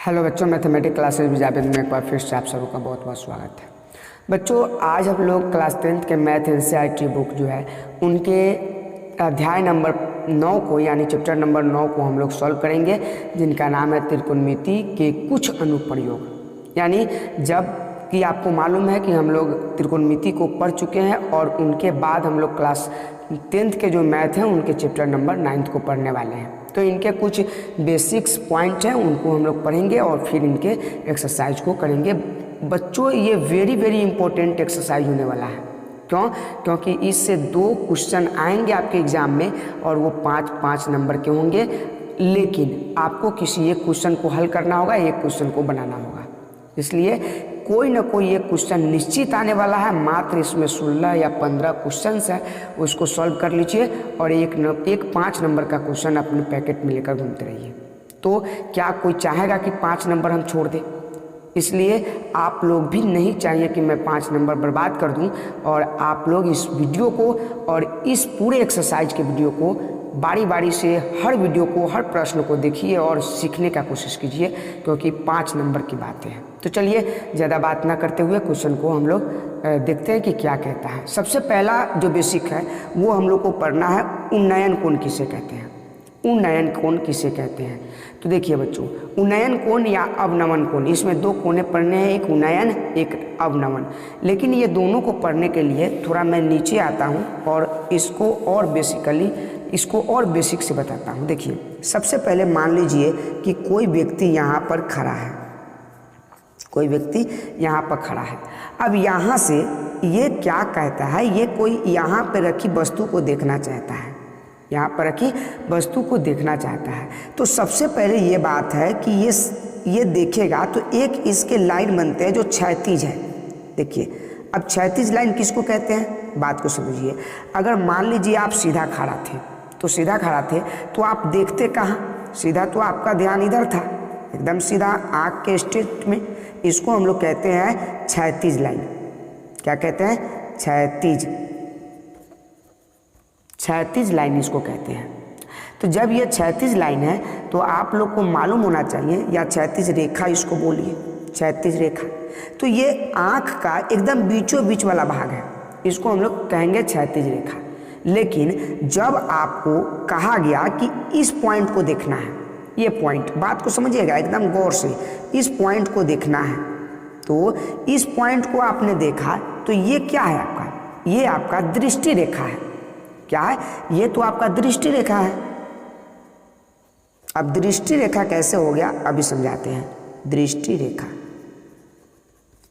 Hello बच्चों, mathematics classes विजाबित में एक बार फिर से आप सबों का बहुत बहुत स्वागत है। बच्चों, आज हम लोग क्लास 10th के मैथ एनसीईआरटी बुक जो है उनके अध्याय नंबर 9 को यानी चैप्टर नंबर 9 को हम लोग सॉल्व करेंगे, जिनका नाम है त्रिकोणमिति के कुछ अनुप्रयोग। यानी जब कि आपको मालूम है कि हम लोग त्रिकोणमिति को पढ़ चुके हैं और उनके बाद हम लोग क्लास 10th के जो मैथ हैं उनके चैप्टर नंबर 9 को पढ़ने वाले हैं। तो इनके कुछ बेसिक्स पॉइंट हैं उनको हम लोग पढ़ेंगे और फिर इनके एक्सरसाइज को करेंगे। बच्चों, ये वेरी इंपॉर्टेंट एक्सरसाइज होने वाला है। क्यों? क्योंकि इससे 2 क्वेश्चन आएंगे आपके एग्जाम में और वो 5-5 नंबर के होंगे, लेकिन आपको किसी एक क्वेश्चन को हल करना होगा, एक क्वेश्चन को बनाना होगा। इसलिए कोई ना कोई एक क्वेश्चन निश्चित आने वाला है। मात्र इसमें 16 या 15 क्वेश्चंस है, उसको सॉल्व कर लीजिए और एक 5 नंबर का क्वेश्चन अपने पैकेट में लेकर घूमते रहिए। तो क्या कोई चाहेगा कि 5 नंबर हम छोड़ दें? इसलिए आप लोग भी नहीं चाहिए कि मैं 5 नंबर बर्बाद कर दूं, और आप लोग इस वीडियो को और इस पूरे एक्सरसाइज के वीडियो को बारी बारी से हर वीडियो को, हर प्रश्न को देखिए और सीखने का कोशिश कीजिए, क्योंकि 5 नंबर की बातें हैं। तो चलिए ज़्यादा बात ना करते हुए क्वेश्चन को हम लोग देखते हैं कि क्या कहता है। सबसे पहला जो बेसिक है वो हम लोग को पढ़ना है, उन्नयन कोण किसे कहते हैं। उन्नयन कोण किसे कहते हैं? तो देखिए बच्चों, उन्नयन कोण या अवनमन कोण, इसमें 2 कोणे पढ़ने हैं, एक उन्नयन एक अवनमन। लेकिन ये दोनों को पढ़ने के लिए थोड़ा मैं नीचे आता हूँ और इसको और बेसिक से बताता हूँ। देखिए, सबसे पहले मान लीजिए कि कोई व्यक्ति यहाँ पर खड़ा है, कोई व्यक्ति यहाँ पर खड़ा है। अब यहाँ से ये क्या कहता है, ये कोई यहाँ पर रखी वस्तु को देखना चाहता है, यहाँ पर रखी वस्तु को देखना चाहता है। तो सबसे पहले ये बात है कि ये देखेगा तो एक इसके लाइन बनते हैं जो क्षैतिज है। देखिए, अब क्षैतिज लाइन किसको कहते हैं, बात को समझिए। अगर मान लीजिए आप सीधा खड़ा थे, तो आप देखते कहाँ? सीधा तो आपका ध्यान इधर था, एकदम सीधा आँख के स्ट्रेट में। इसको हम लोग कहते हैं क्षैतिज लाइन। क्या कहते हैं? क्षैतिज लाइन इसको कहते हैं। तो जब ये क्षैतिज लाइन है तो आप लोग को मालूम होना चाहिए, या क्षैतिज रेखा इसको बोलिए, क्षैतिज रेखा। तो ये आँख का एकदम बीचों बीच वाला भाग है, इसको हम लोग कहेंगे क्षैतिज रेखा। लेकिन जब आपको कहा गया कि इस पॉइंट को देखना है, ये पॉइंट, बात को समझिएगा एकदम गौर से, इस पॉइंट को देखना है, तो इस पॉइंट को आपने देखा तो ये क्या है आपका? ये आपका दृष्टि रेखा है। क्या है? ये तो आपका दृष्टि रेखा है। अब दृष्टि रेखा कैसे हो गया अभी समझाते हैं। दृष्टि रेखा,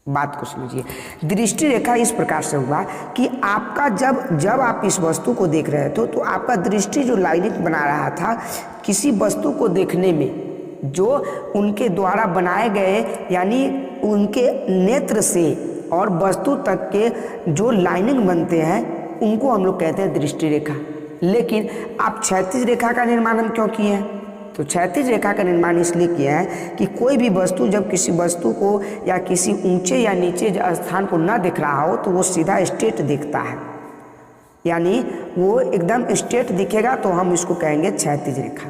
बात को समझिए। दृष्टि रेखा इस प्रकार से हुआ कि आपका जब आप इस वस्तु को देख रहे थे तो आपका दृष्टि जो लाइनिंग बना रहा था किसी वस्तु को देखने में, जो उनके द्वारा बनाए गए यानी उनके नेत्र से और वस्तु तक के जो लाइनिंग बनते हैं उनको हम लोग कहते हैं दृष्टि रेखा। लेकिन आप क्षैतिज रेखा का निर्माण हम क्यों किए हैं? तो क्षैतिज रेखा का निर्माण इसलिए किया है कि कोई भी वस्तु जब किसी वस्तु को या किसी ऊंचे या नीचे स्थान को न दिख रहा हो तो वो सीधा स्ट्रेट दिखता है, यानी वो एकदम स्ट्रेट दिखेगा, तो हम इसको कहेंगे क्षैतिज रेखा।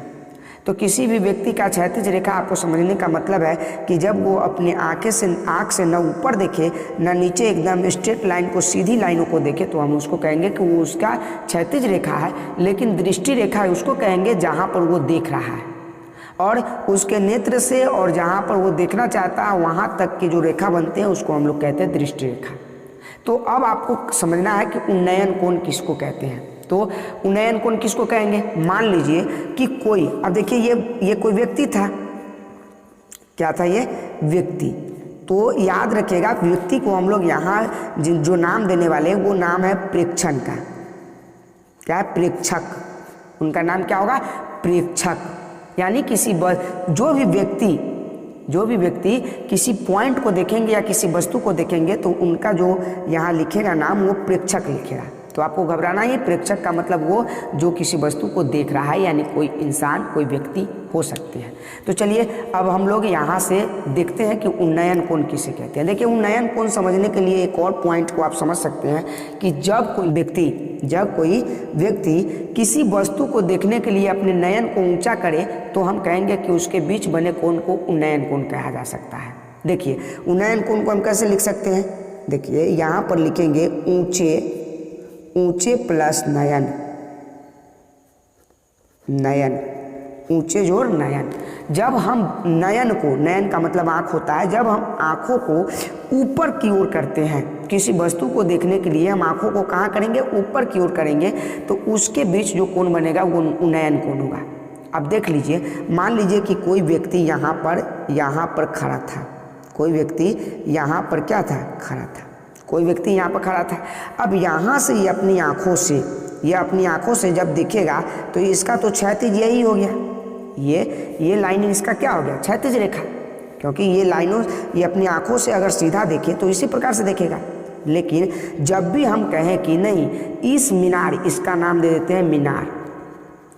तो किसी भी व्यक्ति का क्षैतिज रेखा आपको समझने का मतलब है कि जब वो अपने आँख से न ऊपर देखे न नीचे, एकदम स्ट्रेट लाइन को, सीधी लाइनों को देखे, तो हम उसको कहेंगे कि वो उसका क्षैतिज रेखा है। लेकिन दृष्टि रेखा उसको कहेंगे जहाँ पर वो देख रहा है, और उसके नेत्र से और जहाँ पर वो देखना चाहता है वहाँ तक की जो रेखा बनते हैं उसको हम लोग कहते हैं दृष्टि रेखा। तो अब आपको समझना है कि उन्नयन कोण किसको कहते हैं। तो उन्नयन कोण किसको कहेंगे? मान लीजिए कि कोई, अब देखिए ये कोई व्यक्ति था। क्या था ये? व्यक्ति। तो याद रखिएगा, व्यक्ति को हम लोग यहाँ जो नाम देने वाले हैं वो नाम है प्रेक्षण का। क्या है? प्रेक्षक। उनका नाम क्या होगा? प्रेक्षक। यानी जो भी व्यक्ति किसी पॉइंट को देखेंगे या किसी वस्तु को देखेंगे तो उनका जो यहाँ लिखेगा नाम वो प्रेक्षक लिखेगा। तो आपको घबराना ही, प्रेक्षक का मतलब वो जो किसी वस्तु को देख रहा है, यानी कोई इंसान, कोई व्यक्ति हो सकते हैं। तो चलिए अब हम लोग यहाँ से देखते हैं कि उन्नयन कोण किसे कहते हैं। देखिए उन्नयन कोण समझने के लिए एक और पॉइंट को आप समझ सकते हैं कि जब कोई व्यक्ति किसी वस्तु को देखने के लिए अपने नयन को ऊंचा करे तो हम कहेंगे कि उसके बीच बने कोण को उन्नयन कोण कहा जा सकता है। देखिए उन्नयन कोण को हम कैसे लिख सकते हैं, देखिए यहाँ पर लिखेंगे ऊंचे प्लस नयन, ऊंचे जोड़ नयन। जब हम नयन का मतलब आँख होता है, जब हम आँखों को ऊपर की ओर करते हैं, किसी वस्तु को देखने के लिए हम आँखों को कहाँ करेंगे, ऊपर की ओर करेंगे, तो उसके बीच जो कोण बनेगा वो उन्नयन कोण होगा। अब देख लीजिए, मान लीजिए कि कोई व्यक्ति यहाँ पर खड़ा था, कोई व्यक्ति यहाँ पर क्या था, खड़ा था, कोई व्यक्ति यहाँ पर खड़ा था। अब यहाँ से ये अपनी आँखों से जब दिखेगा तो इसका तो क्षैतिज यही हो गया, ये लाइन इसका क्या हो गया, क्षैतिज रेखा, क्योंकि ये अपनी आँखों से अगर सीधा देखे तो इसी प्रकार से देखेगा। लेकिन जब भी हम कहें कि नहीं इस मीनार, इसका नाम दे देते हैं मीनार,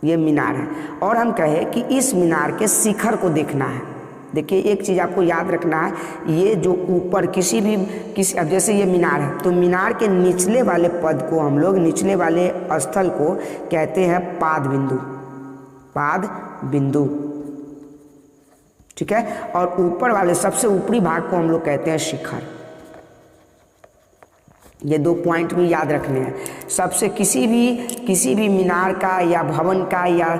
ये मीनार है, और हम कहें कि इस मीनार के शिखर को देखना है। देखिए एक चीज़ आपको याद रखना है, ये जो ऊपर अब जैसे ये मीनार है तो मीनार के निचले वाले पद को हम लोग, निचले वाले स्थल को कहते हैं पाद बिंदु, ठीक है, और ऊपर वाले सबसे ऊपरी भाग को हम लोग कहते हैं शिखर। ये 2 पॉइंट भी याद रखने हैं। सबसे किसी भी मीनार का या भवन का या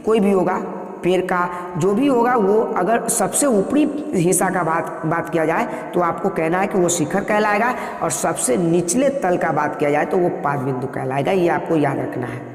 कोई भी होगा, पेड़ का जो भी होगा, वो अगर सबसे ऊपरी हिस्सा का बात किया जाए तो आपको कहना है कि वो शिखर कहलाएगा, और सबसे निचले तल का बात किया जाए तो वो पाद बिंदु कहलाएगा। ये आपको याद रखना है।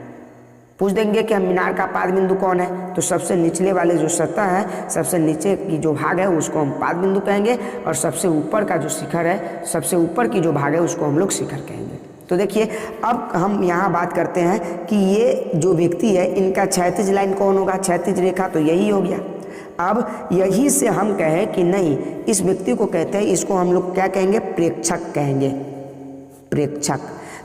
पूछ देंगे कि हम मीनार का पाद बिंदु कौन है, तो सबसे निचले वाले जो सतह है, सबसे नीचे की जो भाग है उसको हम पाद बिंदु कहेंगे, और सबसे ऊपर का जो शिखर है, सबसे ऊपर की जो भाग है उसको हम लोग शिखर कहेंगे। तो देखिए अब हम यहाँ बात करते हैं कि ये जो व्यक्ति है इनका क्षैतिज लाइन कौन होगा, क्षैतिज रेखा तो यही हो गया। अब यही से हम कहें कि नहीं इस व्यक्ति को कहते हैं, इसको हम लोग क्या कहेंगे, प्रेक्षक कहेंगे, प्रेक्षक।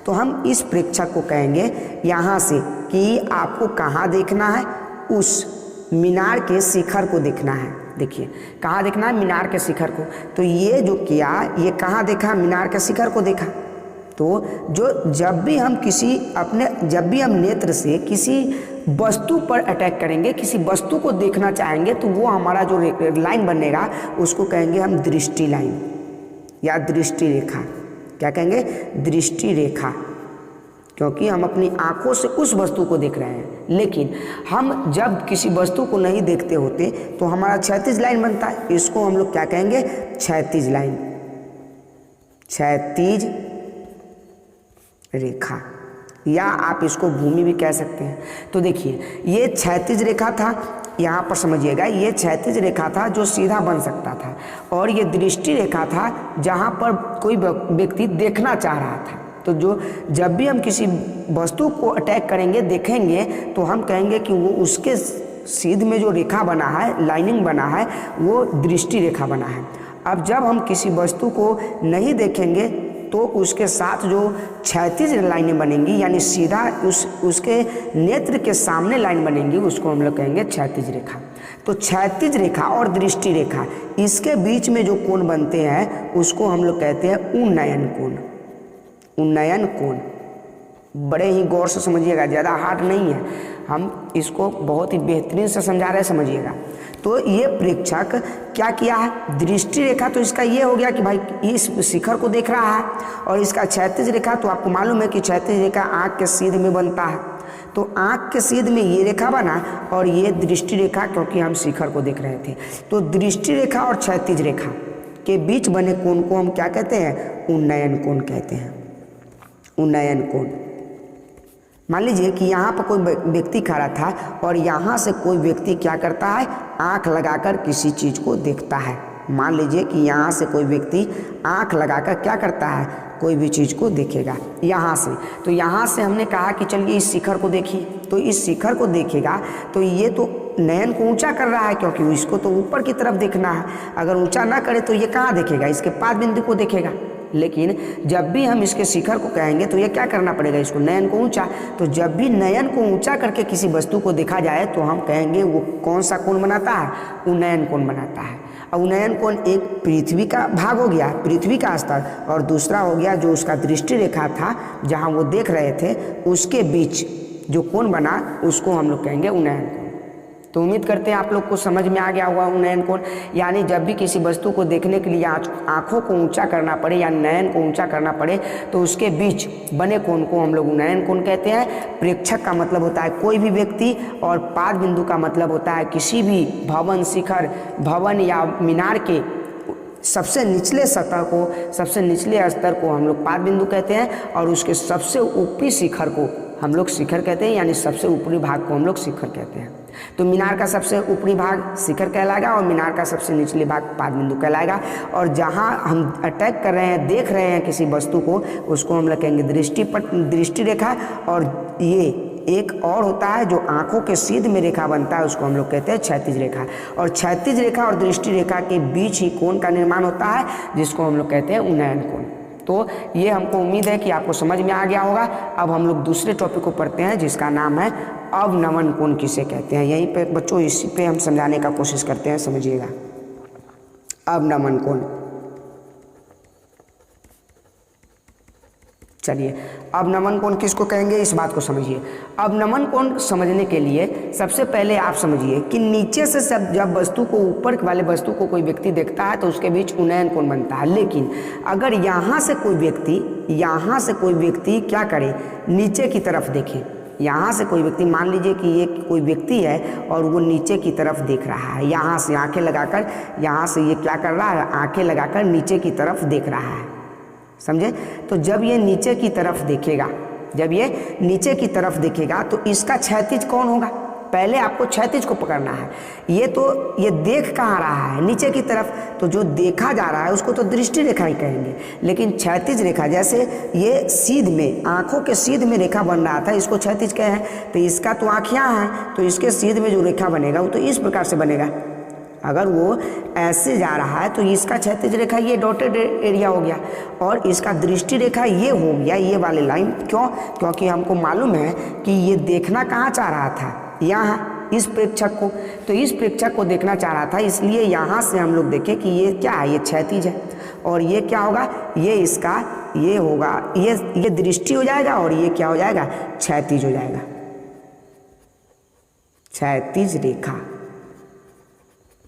तो हम इस प्रेक्षक को कहेंगे यहाँ से कि आपको कहाँ देखना है, उस मीनार के शिखर को देखना है। देखिए कहाँ देखना है, मीनार के शिखर को। तो ये जो किया, ये कहाँ देखा, मीनार के शिखर को देखा। तो जब भी हम नेत्र से किसी वस्तु पर अटैक करेंगे, किसी वस्तु को देखना चाहेंगे, तो वो हमारा जो लाइन बनेगा उसको कहेंगे हम दृष्टि लाइन या दृष्टि रेखा। क्या कहेंगे, दृष्टि रेखा, क्योंकि हम अपनी आंखों से उस वस्तु को देख रहे हैं। लेकिन हम जब किसी वस्तु को नहीं देखते होते तो हमारा क्षैतिज लाइन बनता है, इसको हम लोग क्या कहेंगे, क्षैतिज लाइन, क्षैतिज रेखा, या आप इसको भूमि भी कह सकते हैं। तो देखिए ये क्षैतिज रेखा था, यहाँ पर समझिएगा, ये क्षैतिज रेखा था जो सीधा बन सकता था, और ये दृष्टि रेखा था जहाँ पर कोई व्यक्ति देखना चाह रहा था। तो जब भी हम किसी वस्तु को अटैक करेंगे, देखेंगे, तो हम कहेंगे कि वो उसके सीध में जो रेखा बना है, लाइनिंग बना है, वो दृष्टि रेखा बना है। अब जब हम किसी वस्तु को नहीं देखेंगे तो उसके साथ जो क्षैतिज लाइनें बनेंगी, यानी सीधा उसके नेत्र के सामने लाइन बनेंगी, उसको हम लोग कहेंगे क्षैतिज रेखा। तो क्षैतिज रेखा और दृष्टि रेखा, इसके बीच में जो कोण बनते हैं उसको हम लोग कहते हैं उन्नयन कोण। उन्नयन कोण बड़े ही गौर से समझिएगा, ज़्यादा हार्ड नहीं है, हम इसको बहुत ही बेहतरीन से समझा रहे हैं, समझिएगा। तो ये प्रेक्षक क्या किया है, दृष्टि रेखा तो इसका ये हो गया कि भाई इस शिखर को देख रहा है, और इसका क्षैतिज रेखा तो आपको मालूम है कि क्षैतिज रेखा आँख के सीध में बनता है। तो आँख के सीध में ये रेखा बना, और ये दृष्टि रेखा, क्योंकि हम शिखर को देख रहे थे। तो दृष्टि रेखा और क्षैतिज रेखा के बीच बने कोण को हम क्या कहते हैं, उन्नयन कोण कहते हैं, उन्नयन कोण। मान लीजिए कि यहाँ पर कोई व्यक्ति खड़ा था, और यहाँ से कोई व्यक्ति क्या करता है, आँख लगाकर किसी चीज़ को देखता है। मान लीजिए कि यहाँ से कोई व्यक्ति आँख लगाकर क्या करता है, कोई भी चीज़ को देखेगा यहाँ से। तो यहाँ से हमने कहा कि चलिए इस शिखर को देखिए, तो इस शिखर को देखेगा तो ये तो नयन को ऊंचा कर रहा है, क्योंकि इसको तो ऊपर की तरफ देखना है। अगर ऊंचा ना करे तो ये कहाँ देखेगा, इसके पाद बिंदु को देखेगा। लेकिन जब भी हम इसके शिखर को कहेंगे तो ये क्या करना पड़ेगा, इसको नयन को ऊंचा। तो जब भी नयन को ऊंचा करके किसी वस्तु को देखा जाए तो हम कहेंगे वो कौन सा कोण बनाता है, उन्नयन कोण बनाता है। और उन्नयन कोण एक पृथ्वी का भाग हो गया, पृथ्वी का स्तर, और दूसरा हो गया जो उसका दृष्टि रेखा था जहाँ वो देख रहे थे उसके बीच जो कोण बना उसको हम लोग कहेंगे उन्नयन कोण। तो उम्मीद करते हैं आप लोग को समझ में आ गया होगा उन्नयन कोण। यानी जब भी किसी वस्तु को देखने के लिए आँखों को ऊंचा करना पड़े या नयन को ऊंचा करना पड़े तो उसके बीच बने कोण को हम लोग उन्नयन कोण कहते हैं। प्रेक्षक का मतलब होता है कोई भी व्यक्ति, और पाद बिंदु का मतलब होता है किसी भी भवन, शिखर, भवन या मीनार के सबसे निचले सतह को, सबसे निचले स्तर को हम लोग पाद बिंदु कहते हैं, और उसके सबसे ऊपरी शिखर को हम लोग शिखर कहते हैं, यानी सबसे ऊपरी भाग को हम लोग शिखर कहते हैं। तो मीनार का सबसे ऊपरी भाग शिखर कहलाएगा और मीनार का सबसे निचले भाग पाद बिंदु कहलाएगा। और जहाँ हम अटैक कर रहे हैं, देख रहे हैं किसी वस्तु को, उसको हम लोग कहेंगे दृष्टि रेखा। और ये एक और होता है जो आंखों के सीध में रेखा बनता है, उसको हम लोग कहते हैं क्षैतिज रेखा। और क्षैतिज रेखा और दृष्टि रेखा के बीच ही कोण का निर्माण होता है जिसको हम लोग कहते हैं उन्नयन कोण। तो ये हमको उम्मीद है कि आपको समझ में आ गया होगा। अब हम लोग दूसरे टॉपिक को पढ़ते हैं जिसका नाम है अवनमन कोण किसे कहते हैं। यहीं पे बच्चों इसी पे हम समझाने का कोशिश करते हैं, समझिएगा। अवनमन कोण, चलिए अवनमन कोण किसको कहेंगे इस बात को समझिए। अवनमन कोण समझने के लिए सबसे पहले आप समझिए कि नीचे से जब वस्तु को, ऊपर वाले वस्तु को कोई व्यक्ति देखता है तो उसके बीच उन्नयन कोण बनता है। लेकिन अगर यहाँ से कोई व्यक्ति क्या करे, नीचे की तरफ देखे, यहाँ से कोई व्यक्ति, मान लीजिए कि ये कोई व्यक्ति है और वो नीचे की तरफ देख रहा है, यहाँ से आंखें लगाकर, यहाँ से ये क्या कर रहा है, आंखें लगाकर नीचे की तरफ देख रहा है, समझे। तो जब ये नीचे की तरफ देखेगा, तो इसका क्षैतिज कौन होगा, पहले आपको क्षैतिज को पकड़ना है। ये देख कहाँ रहा है, नीचे की तरफ, तो जो देखा जा रहा है उसको तो दृष्टि रेखा ही कहेंगे। लेकिन क्षैतिज रेखा, जैसे ये सीध में, आंखों के सीध में रेखा बन रहा था, इसको क्षैतिज कहे हैं। तो इसका तो आँख यहाँ है, तो इसके सीध में जो रेखा बनेगा वो तो इस प्रकार से बनेगा। अगर वो ऐसे जा रहा है तो इसका क्षैतिज रेखा ये डॉटेड एरिया हो गया, और इसका दृष्टि रेखा ये हो गया, ये वाली लाइन। क्यों? क्योंकि हमको मालूम है कि ये देखना कहाँ चाह रहा था, यहाँ इस प्रेक्षक को। तो इस प्रेक्षक को देखना चाह रहा था, इसलिए यहाँ से हम लोग देखें कि ये क्या है, ये क्षैतिज है। और ये क्या होगा, ये इसका ये होगा, ये दृष्टि हो जाएगा, और ये क्या हो जाएगा, क्षैतिज हो जाएगा, क्षैतिज रेखा।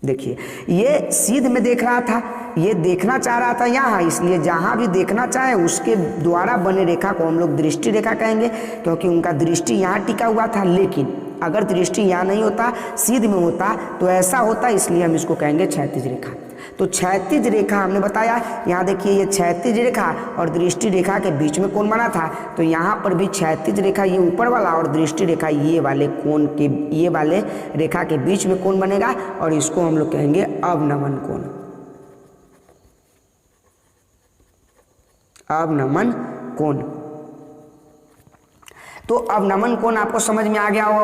देखिए ये सीध में देख रहा था, ये देखना चाह रहा था यहाँ, इसलिए जहाँ भी देखना चाहे उसके द्वारा बने रेखा को हम लोग दृष्टि रेखा कहेंगे, क्योंकि उनका दृष्टि यहाँ टिका हुआ था। लेकिन अगर दृष्टि यहाँ नहीं होता, सीध में होता, तो ऐसा होता, इसलिए हम इसको कहेंगे क्षैतिज रेखा। तो क्षैतिज रेखा हमने बताया, यहाँ देखिए ये क्षैतिज रेखा और दृष्टि रेखा के बीच में कोण बना था, तो यहाँ पर भी क्षैतिज रेखा ये ऊपर वाला और दृष्टि रेखा ये वाले कोण के, ये वाले रेखा के बीच में कोण बनेगा, और इसको हम लोग कहेंगे अवनमन कोण। अवनमन कोण। तो अवनमन कोण आपको समझ में आ गया होगा,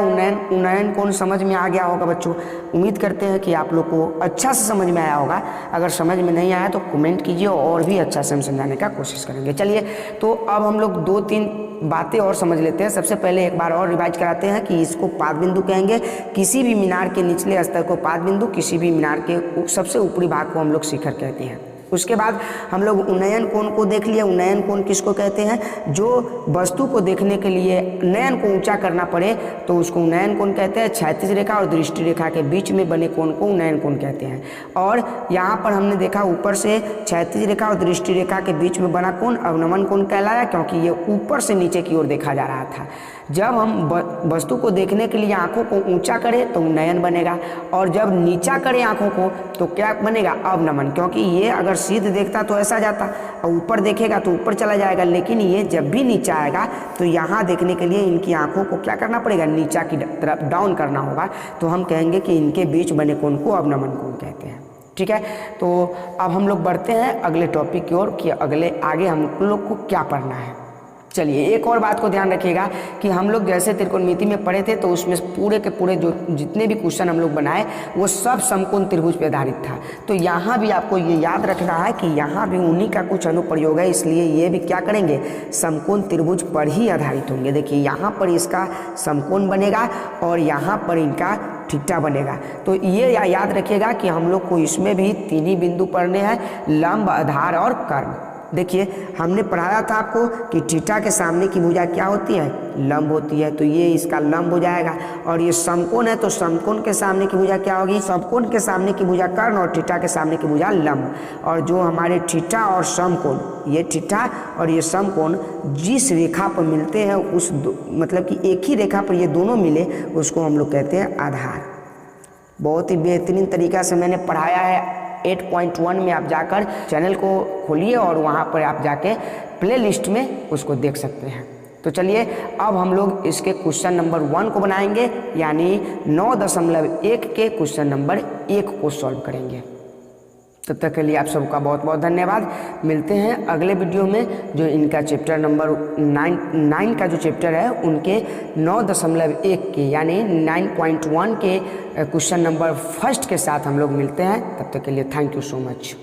उन्नयन कोण समझ में आ गया होगा बच्चों। उम्मीद करते हैं कि आप लोग को अच्छा से समझ में आया होगा। अगर समझ में नहीं आया तो कमेंट कीजिए और भी अच्छा से हम समझाने का कोशिश करेंगे। चलिए तो अब हम लोग 2-3 बातें और समझ लेते हैं। सबसे पहले एक बार और रिवाइज कराते हैं कि इसको पाद बिंदु कहेंगे, किसी भी मीनार के निचले स्तर को पाद बिंदु, किसी भी मीनार के सबसे ऊपरी भाग को हम लोग शिखर कहते हैं। उसके बाद हम लोग उन्नयन कोण को देख लिया। उन्नयन कोण किसको कहते हैं, जो वस्तु को देखने के लिए नयन को ऊंचा करना पड़े तो उसको उन्नयन कोण कहते हैं। क्षैतिज रेखा और दृष्टि रेखा के बीच में बने कोण को उन्नयन कोण कहते हैं। और यहाँ पर हमने देखा ऊपर से क्षैतिज रेखा और दृष्टि रेखा के बीच में बना कोण अवनमन कोण कहलाया, क्योंकि ये ऊपर से नीचे की ओर देखा जा रहा था। जब हम वस्तु को देखने के लिए आंखों को ऊंचा करें तो उन्नयन बनेगा, और जब नीचा करें आंखों को तो क्या बनेगा, अवनमन। क्योंकि ये अगर सीधे देखता तो ऐसा जाता, और ऊपर देखेगा तो ऊपर चला जाएगा। लेकिन ये जब भी नीचा आएगा तो यहाँ देखने के लिए इनकी आंखों को क्या करना पड़ेगा, नीचा की तरफ डाउन करना होगा। तो हम कहेंगे कि इनके बीच बने कोण को अवनमन कोण कहते हैं। ठीक है, तो अब हम लोग बढ़ते हैं अगले टॉपिक की ओर कि आगे हम लोग को क्या पढ़ना है। चलिए एक और बात को ध्यान रखिएगा कि हम लोग जैसे त्रिकोणमिति में पढ़े थे तो उसमें पूरे के पूरे जो जितने भी क्वेश्चन हम लोग बनाए वो सब समकोण त्रिभुज पे आधारित था। तो यहाँ भी आपको ये याद रखना है कि यहाँ भी उन्हीं का कुछ अनुप्रयोग है, इसलिए ये भी क्या करेंगे, समकोण त्रिभुज पर ही आधारित होंगे। देखिए यहाँ पर इसका समकोण बनेगा और यहाँ पर इनका थीटा बनेगा। तो ये याद रखिएगा कि हम लोग को इसमें भी तीन ही बिंदु पढ़ने हैं, लंब, आधार और कर्म। देखिए हमने पढ़ाया था आपको कि थीटा के सामने की भुजा क्या होती है, लंब होती है, तो ये इसका लंब हो जाएगा। और ये समकोण है तो समकोण के सामने की भुजा क्या होगी, समकोण के सामने की भुजा कर्ण और थीटा के सामने की भुजा लंब। और जो हमारे थीटा और समकोण, ये थीटा और ये समकोण जिस रेखा पर मिलते हैं उस मतलब कि एक ही रेखा पर ये दोनों मिले उसको हम लोग कहते हैं आधार। बहुत ही बेहतरीन तरीका से मैंने पढ़ाया है। 8.1 में आप जाकर चैनल को खोलिए और वहाँ पर आप जाके प्ले लिस्ट में उसको देख सकते हैं। तो चलिए अब हम लोग इसके क्वेश्चन नंबर 1 को बनाएंगे, यानी 9.1 के क्वेश्चन नंबर 1 को सॉल्व करेंगे। तब तक के लिए आप सबका बहुत बहुत धन्यवाद। मिलते हैं अगले वीडियो में जो इनका चैप्टर नंबर 9 का जो चैप्टर है उनके 9.1 के यानी 9.1 के क्वेश्चन नंबर 1 के साथ हम लोग मिलते हैं। तब तक के लिए थैंक यू सो मच।